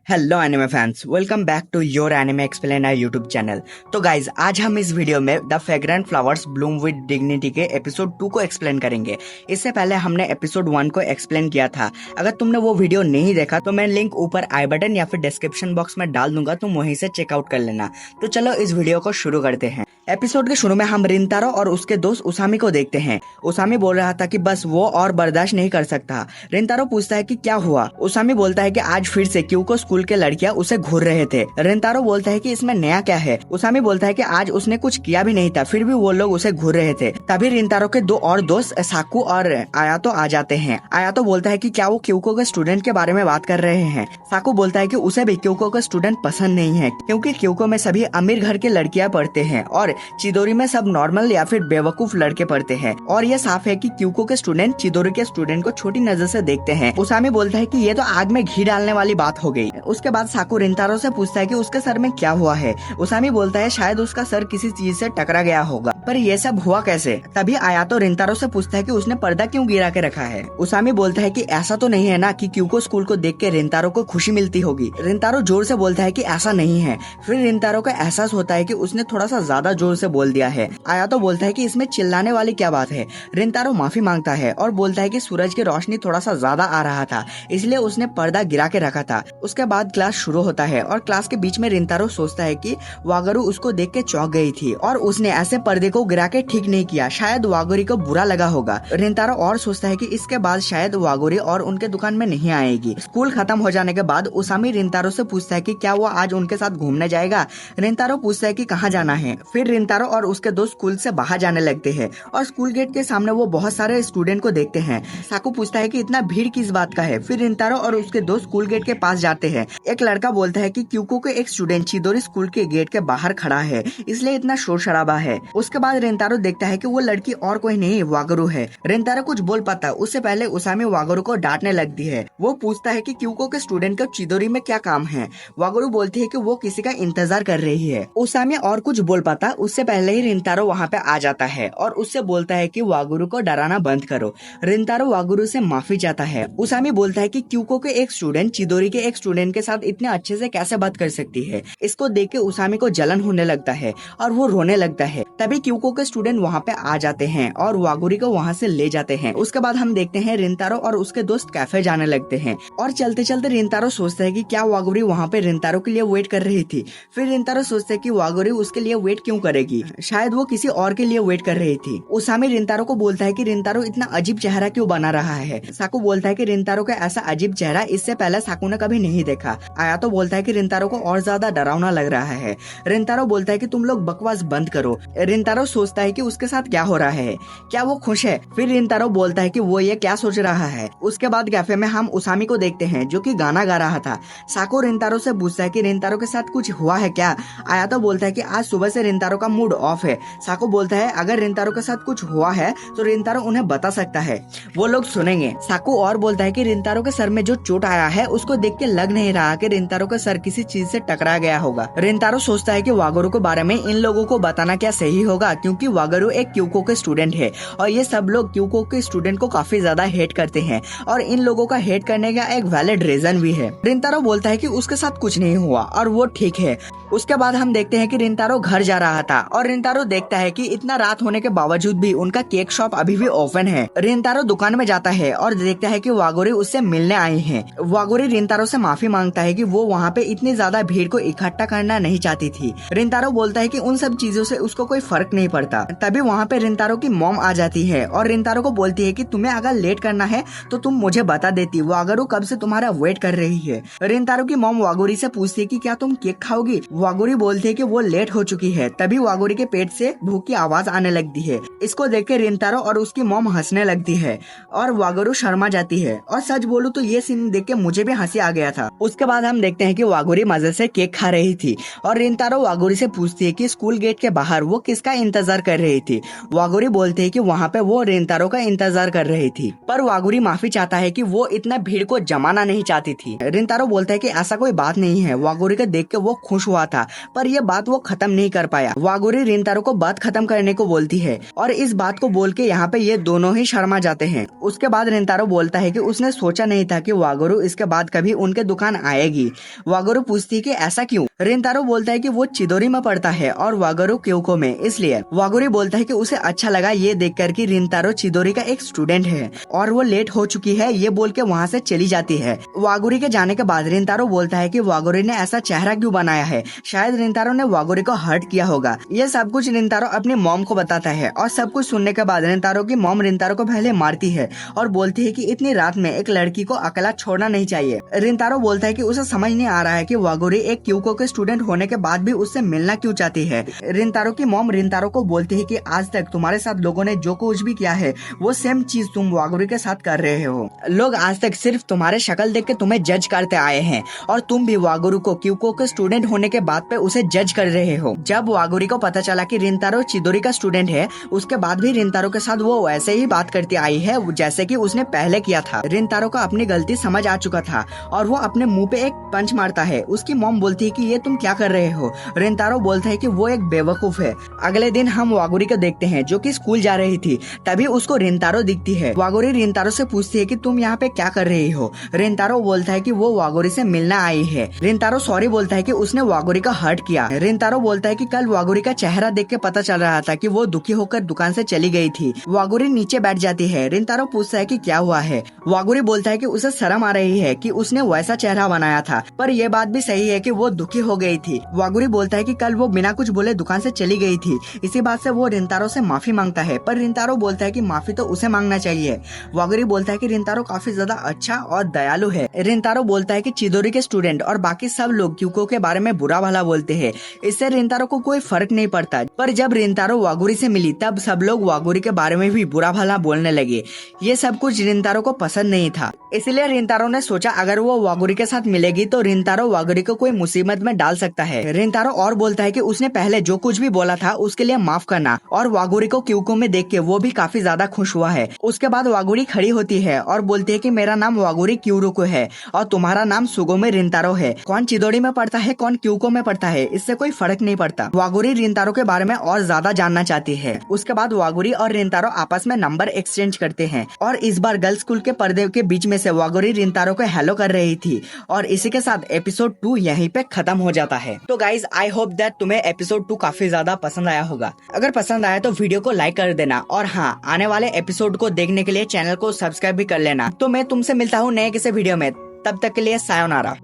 Hello anime fans, welcome back to your anime explainer YouTube channel. तो guys, आज हम इस वीडियो में the fragrant flowers bloom with dignity के episode 2 को एक्सप्लेन करेंगे। इससे पहले हमने एपिसोड 1 को एक्सप्लेन किया था। अगर तुमने वो वीडियो नहीं देखा तो मैं लिंक ऊपर आई बटन या फिर डिस्क्रिप्शन बॉक्स में डाल दूंगा, तुम वहीं से चेकआउट कर लेना। तो चलो इस वीडियो को शुरू करते हैं। एपिसोड के शुरू में हम रिंतारो और उसके दोस्त उसामी को देखते हैं। उसामी बोल रहा था कि बस वो और बर्दाश्त नहीं कर सकता। रिंतारो पूछता है कि क्या हुआ। उसामी बोलता है कि आज फिर से क्योंको स्कूल के लड़कियां उसे घूर रहे थे। रिंतारो बोलता है कि इसमें नया क्या है। उसामी बोलता है कि आज उसने कुछ किया भी नहीं था, फिर भी वो लोग उसे घूर रहे थे। तभी रिंतारो के दो और दोस्त साकू और आयातो आ जाते हैं। आयातो बोलता है कि क्या वो क्यूको के स्टूडेंट के बारे में बात कर रहे हैं। साकू बोलता है कि उसे भी क्यूको का स्टूडेंट पसंद नहीं है, क्योंकि क्यूको में सभी अमीर घर की लड़कियां पढ़ते हैं और चिदोरी में सब नॉर्मल या फिर बेवकूफ लड़के पढ़ते हैं। और ये साफ है कि क्यूको के स्टूडेंट चिदोरी के स्टूडेंट को छोटी नजर से देखते हैं। उसामी बोलता है कि ये तो आग में घी डालने वाली बात हो गई। उसके बाद साकू रिंतारो से पूछता है कि उसके सर में क्या हुआ है। उसामी बोलता है शायद उसका सर किसी चीज से टकरा गया होगा, पर ये सब हुआ कैसे। तभी आयातो रिंतारो से पूछता है कि उसने पर्दा क्यों गिरा के रखा है। उसामी बोलता है कि ऐसा तो नहीं है ना कि क्यूको स्कूल को देख के रिंतारो को खुशी मिलती होगी। रिंतारो जोर से बोलता है कि ऐसा नहीं है। फिर रिंतारो को एहसास होता है कि उसने थोड़ा सा ज्यादा जोर से बोल दिया है। आयातो बोलता है कि इसमें चिल्लाने वाली क्या बात है। रिंतारो माफी मांगता है और बोलता है कि सूरज की रोशनी थोड़ा सा ज्यादा आ रहा था, इसलिए उसने पर्दा गिरा के रखा था। उसके बाद क्लास शुरू होता है और क्लास के बीच में रिंतारो सोचता है कि वागरू उसको देख के चौंक गई थी और उसने ऐसे पर्दे को गिरा के ठीक नहीं किया, शायद वागुरी को बुरा लगा होगा। रिंतारो और सोचता है कि इसके बाद शायद वागुरी और उनके दुकान में नहीं आएगी। स्कूल खत्म हो जाने के बाद उसामी रिंतारो से पूछता है कि क्या वो आज उनके साथ घूमने जाएगा। रिंतारो पूछता है कि कहाँ जाना है। फिर रिंतारो और उसके दोस्त स्कूल से बाहर जाने लगते हैं और स्कूल गेट के सामने वो बहुत सारे स्टूडेंट को देखते हैं। साकू पूछता है कि इतना भीड़ किस बात का है। फिर रिंतारो और उसके दोस्त स्कूल गेट के पास जाते हैं। एक लड़का बोलता है कि क्यूको के एक स्टूडेंट चिदोरी स्कूल के गेट के बाहर खड़ा है, इसलिए इतना शोर शराबा है। उसके बाद रिंतारो देखता है कि वो लड़की और कोई नहीं वागरू है। रिंतारो कुछ बोल पाता उससे पहले उसामी वागरू को डांटने लगती है। वो पूछता है कि क्यूको के स्टूडेंट को चिदोरी में क्या काम है। वागरू बोलती है कि वो किसी का इंतजार कर रही है। उसामी और कुछ बोल पाता उससे पहले ही रिंतारो वहाँ पे आ जाता है और उससे बोलता है कि वागुरु को डराना बंद करो। रिंतारो वागुरु से माफी चाहता है। उसामी बोलता है कि क्यूको के एक स्टूडेंट चिदोरी के एक स्टूडेंट के साथ इतने अच्छे से कैसे बात कर सकती है। इसको देख के उसामी को जलन होने लगता है और वो रोने लगता है। तभी क्यूको के स्टूडेंट वहाँ पे आ जाते हैं और वागुरी को वहाँ से ले जाते हैं। उसके बाद हम देखते हैं रिंतारो और उसके दोस्त कैफे जाने लगते हैं और चलते चलते रिंतारो सोचता है कि क्या वागुरी वहाँ पे रिंतारो के लिए वेट कर रही थी। फिर रिंतारो सोचता है कि वागुरी उसके लिए वेट क्यों करेगी, शायद वो किसी और के लिए वेट कर रही थी। उसामी रिंतारो को बोलता है कि रिंतारो इतना अजीब चेहरा क्यों बना रहा है। साकू बोलता है कि रिंतारो का ऐसा अजीब चेहरा इससे पहले साकू ने कभी नहीं देखा। आयातो बोलता है कि रिंतारो को और ज्यादा डरावना लग रहा है। रिंतारो बोलता है कि तुम लोग बकवास बंद करो। रिंतारो सोचता है कि उसके साथ क्या हो रहा है, क्या वो खुश है। फिर रिंतारो बोलता है कि वो ये क्या सोच रहा है। उसके बाद कैफे में हम उसामी को देखते हैं जो कि गाना गा रहा था। साकू रिंतारो से पूछता है कि रिंतारो के साथ कुछ हुआ है क्या। आयातो बोलता है कि आज सुबह से रिंतारो का मूड ऑफ है। साकू बोलता है अगर रिंतारो के साथ कुछ हुआ है तो रिंतारो उन्हें बता सकता है, वो लोग सुनेंगे। साकू और बोलता है कि रिंतारो के सर में जो चोट आया है उसको देख के लग नहीं रहा कि रिंतारो का सर किसी चीज से टकरा गया होगा। रिंतारो सोचता है कि वागुरु के बारे में इन लोगों को बताना क्या सही होगा, क्योंकि वागुरु एक क्यूको के स्टूडेंट है और ये सब लोग क्यूको के स्टूडेंट को काफी ज्यादा हेट करते हैं और इन लोगों का हेट करने का एक वैलिड रीजन भी है। रिंतारो बोलता है कि उसके साथ कुछ नहीं हुआ और वो ठीक है। उसके बाद हम देखते हैं कि रिंतारो घर जा रहा था और रिंतारो देखता है कि इतना रात होने के बावजूद भी उनका केक शॉप अभी भी ओपन है। रिंतारो दुकान में जाता है और देखता है कि वागुरी उससे मिलने आई हैं। वागुरी रिंतारो से माफी मांगता है कि वो वहाँ पे इतनी ज्यादा भीड़ को इकट्ठा करना नहीं चाहती थी। रिंतारो बोलता है कि उन सब चीजों से उसको कोई फर्क नहीं पड़ता। तभी वहाँ पे रिंतारो की मॉम आ जाती है और रिंतारो को बोलती है कि तुम्हें अगर लेट करना है तो तुम मुझे बता देती, वागुरु कब से तुम्हारा वेट कर रही है। रिंतारो की मॉम वागुरी से पूछती है कि क्या तुम केक खाओगी। वागुरी बोलती है कि वो लेट हो चुकी है। तभी वागुरी के पेट से भूख की आवाज आने लगती है। इसको देख के रिंतारो और उसकी मॉम हंसने लगती है और वागुरु शर्मा जाती है। और सच बोलूं तो ये सीन देख के मुझे भी हंसी आ गया था। उसके बाद हम देखते हैं कि वागुरी मजे से केक खा रही थी और रिंतारो वागुरी से पूछती है कि स्कूल गेट के बाहर वो किसका इंतजार कर रही थी। वागुरी बोलते हैं कि वहाँ पे वो रिंतारो का इंतजार कर रही थी, पर वागुरी माफी चाहता है कि वो इतना भीड़ को जमाना नहीं चाहती थी। रिंतारो बोलता है कि ऐसा कोई बात नहीं है। वागुरी को देख के वो खुश हुआ था, पर यह बात वो खत्म नहीं कर पाया। वागुरी रिंतारो को बात खत्म करने को बोलती है और इस बात को बोल के यहाँ पे ये दोनों ही शर्मा जाते हैं। उसके बाद रिंतारो बोलता है कि उसने सोचा नहीं था कि वागुरू इसके बाद कभी उनके दुकान आएगी। वागुरू पूछती है कि ऐसा क्यों? रिंतारो बोलता है कि वो चिदोरी में पढ़ता है और वागुरू क्योको में, इसलिए। वागुरी बोलता है कि उसे अच्छा लगा ये देखकर कि रिंतारो चिदोरी का एक स्टूडेंट है और वो लेट हो चुकी है, ये बोल के वहाँ से चली जाती है। वागुरी के जाने के बाद रिंतारो बोलता है कि वागुरी ने ऐसा चेहरा क्यों बनाया है, शायद रिंतारो ने वागुरी को हर्ट किया होगा। ये सब कुछ रिंतारो अपनी मॉम को बताता है और सब कुछ सुनने के बाद रिंतारो की मॉम रिंतारो को पहले मारती है और बोलती है कि इतनी रात में एक लड़की को अकेला छोड़ना नहीं चाहिए। रिंतारो बोलता है कि उसे समझ नहीं आ रहा है कि वागुरी एक क्यूको के स्टूडेंट होने के बाद भी उससे मिलना क्यों चाहती है। रिंतारो की मॉम रिंतारो को बोलती है कि आज तक तुम्हारे साथ लोगों ने जो कुछ भी किया है वो सेम चीज तुम वागुरी के साथ कर रहे हो। लोग आज तक सिर्फ तुम्हारे शक्ल देख के तुम्हें जज करते आए हैं और तुम भी वागुरू को क्यूको के स्टूडेंट होने के बाद पे उसे जज कर रहे हो। जब वागुरी को पता चला कि रिंतारो चिदोरी का स्टूडेंट है, उसके बाद भी रिंतारो के साथ वो वैसे ही बात करती आई है जैसे कि उसने पहले किया था। रिंतारो को अपनी गलती समझ आ चुका था और वो अपने मुंह पे एक पंच मारता है। उसकी मॉम बोलती है कि ये तुम क्या कर रहे हो? रिंतारो बोलता है कि वो एक बेवकूफ है। अगले दिन हम वागुरी को देखते हैं जो कि स्कूल जा रही थी, तभी उसको रिंतारो दिखती है। वागुरी रिंतारो से पूछती है कि तुम यहाँ पे क्या कर रही हो? रिंतारो बोलता है कि वो वागुरी से मिलना आई है। रिंतारो सॉरी बोलता है कि उसने वागुरी का हर्ट किया। रिंतारो बोलता है कि कल वागुरी का चेहरा देख के पता चल रहा था कि वो दुखी होकर दुकान से चली गई थी। वागुरी नीचे बैठ जाती है। रिंतारो पूछता है कि क्या हुआ है? वागुरी बोलता है कि उसे शर्म आ रही है कि उसने वैसा चेहरा बनाया था, पर यह बात भी सही है कि वो दुखी हो गई थी। वागुरी बोलता है कि कल वो बिना कुछ बोले दुकान से चली गई थी। इसी बात से वो रिंतारो से माफी मांगता है, पर रिंतारो बोलता है कि माफी तो उसे मांगना चाहिए। वागुरी बोलता है कि रिंतारो काफी ज्यादा अच्छा और दयालु है। रिंतारो बोलता है कि चिदोरी के स्टूडेंट और बाकी सब लोग क्यूको के बारे में बुरा भला बोलते हैं, इससे रिंतारो को कोई फर्क नहीं पड़ता। पर जब रिंतारो वागुरी से मिली तब सब लोग वागुरी के बारे में भी बुरा भला बोलने लगे। ये सब कुछ रिंतारो को पसंद नहीं था, इसलिए रिंतारो ने सोचा अगर वो वागुरी के साथ मिलेगी तो रिंतारो वागुरी को कोई मुसीबत में डाल सकता है। रिंतारो और बोलता है कि उसने पहले जो कुछ भी बोला था उसके लिए माफ करना, और वागुरी को क्यूको में देख के वो भी काफी ज्यादा खुश हुआ है। उसके बाद वागुरी खड़ी होती है और बोलती है कि मेरा नाम वागुरी क्यूरुको है और तुम्हारा नाम सुगोमे रिंतारो है। कौन चिदोरी में पढ़ता है कौन क्यूको में पढ़ता है, इससे कोई फर्क नहीं पड़ता। वागुरी रिंतारो के बारे में और ज्यादा जानना चाहती है। उसके बाद वागुरी और रिंतारो आपस में नंबर एक्सचेंज करते हैं और इस बार गर्ल्स स्कूल के पर्दे के बीच में से वागुरी रिंतारो को हेलो कर रही थी। और इसी के साथ एपिसोड 2 यहीं पे खत्म हो जाता है। तो गाइज आई होप दैट तुम्हें एपिसोड 2 काफी ज्यादा पसंद आया होगा। अगर पसंद आया तो वीडियो को लाइक कर देना और हाँ, आने वाले एपिसोड को देखने के लिए चैनल को सब्सक्राइब भी कर लेना। तो मैं तुमसे मिलता हूँ नए किसी वीडियो में, तब तक के लिए सायोनारा।